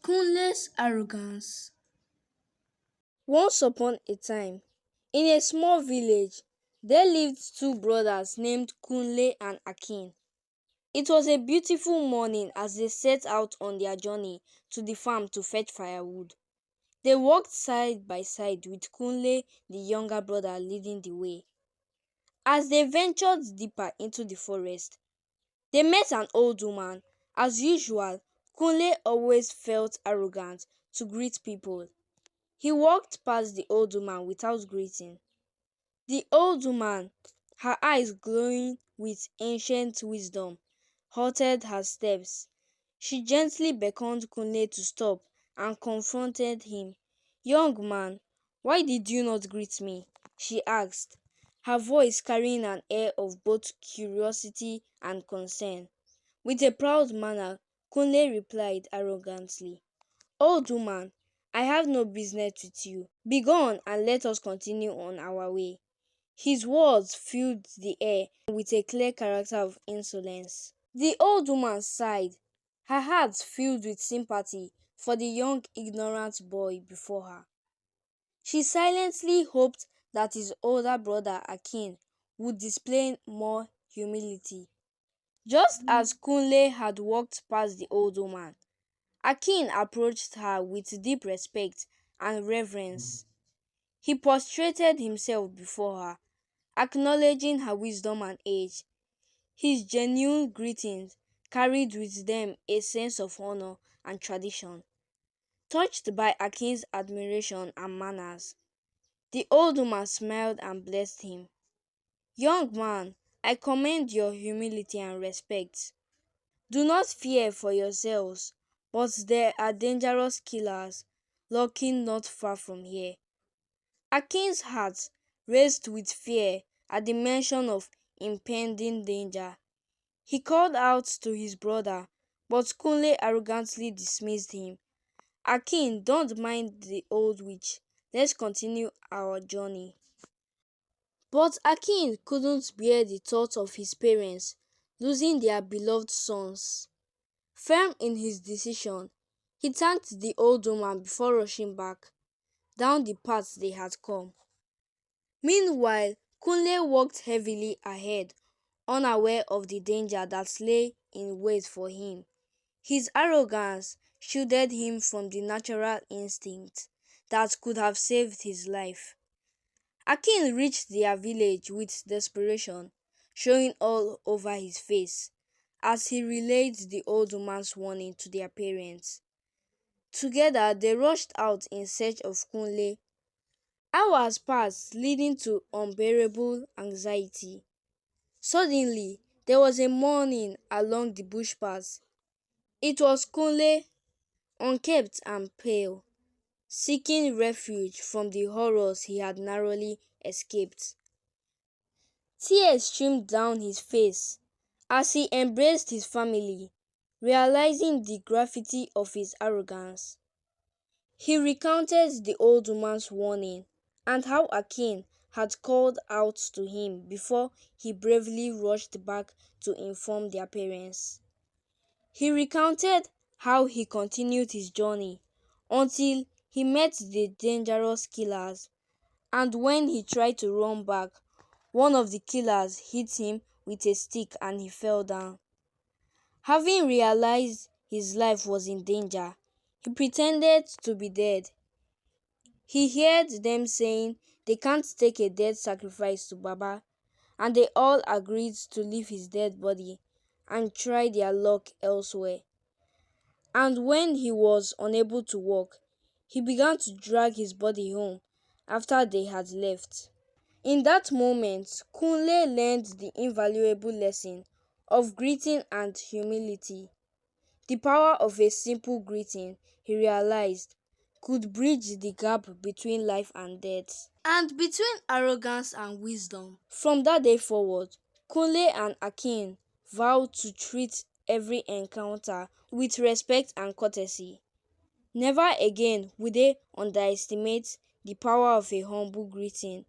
Kunle's arrogance. Once upon a time, in a small village, there lived two brothers named Kunle and Akin. It was a beautiful morning as they set out on their journey to the farm to fetch firewood. They walked side by side with Kunle, the younger brother, leading the way. As they ventured deeper into the forest, they met an old woman. As usual, Kunle always felt arrogant to greet people. He walked past the old woman without greeting. The old woman, her eyes glowing with ancient wisdom, halted her steps. She gently beckoned Kunle to stop and confronted him. "Young man, why did you not greet me?" she asked, her voice carrying an air of both curiosity and concern. With a proud manner, Kunle replied arrogantly, "Old woman, I have no business with you. Begone and let us continue on our way." His words filled the air with a clear character of insolence. The old woman sighed, her heart filled with sympathy for the young ignorant boy before her. She silently hoped that his older brother Akin would display more humility. Just as Kunle had walked past the old woman, Akin approached her with deep respect and reverence. He prostrated himself before her, acknowledging her wisdom and age. His genuine greetings carried with them a sense of honor and tradition. Touched by Akin's admiration and manners, the old woman smiled and blessed him. "Young man, I commend your humility and respect. Do not fear for yourselves, but there are dangerous killers lurking not far from here." Akin's heart raced with fear at the mention of impending danger. He called out to his brother, but Kunle arrogantly dismissed him. "Akin, don't mind the old witch. Let's continue our journey." But Akin couldn't bear the thought of his parents losing their beloved sons. Firm in his decision, he thanked the old woman before rushing back down the path they had come. Meanwhile, Kunle walked heavily ahead, unaware of the danger that lay in wait for him. His arrogance shielded him from the natural instinct that could have saved his life. Akin reached their village with desperation showing all over his face as he relayed the old woman's warning to their parents. Together they rushed out in search of Kunle. Hours passed, leading to unbearable anxiety. Suddenly, there was a mourning along the bush path. It was Kunle, unkempt and pale, seeking refuge from the horrors he had narrowly escaped. Tears streamed down his face as he embraced his family, realizing the gravity of his arrogance. He recounted the old woman's warning and how Akin had called out to him before he bravely rushed back to inform their parents. He recounted how he continued his journey until he met the dangerous killers, and when he tried to run back, one of the killers hit him with a stick and he fell down. Having realized his life was in danger, he pretended to be dead. He heard them saying they can't take a dead sacrifice to Baba, and they all agreed to leave his dead body and try their luck elsewhere. And when he was unable to walk, he began to drag his body home after they had left. In that moment, Kunle learned the invaluable lesson of greeting and humility. The power of a simple greeting, he realized, could bridge the gap between life and death, and between arrogance and wisdom. From that day forward, Kunle and Akin vowed to treat every encounter with respect and courtesy. Never again would they underestimate the power of a humble greeting,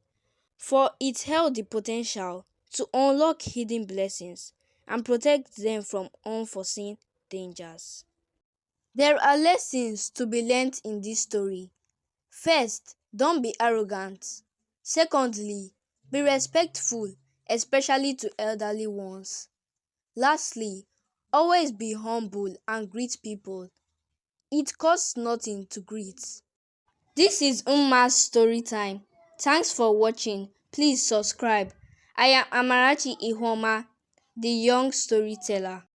for it held the potential to unlock hidden blessings and protect them from unforeseen dangers. There are lessons to be learned in this story. First, don't be arrogant. Secondly, be respectful, especially to elderly ones. Lastly, always be humble and greet people. It costs nothing to greet. This is Umma's story time. Thanks for watching. Please subscribe. I am Amarachi Ihoma, the young storyteller.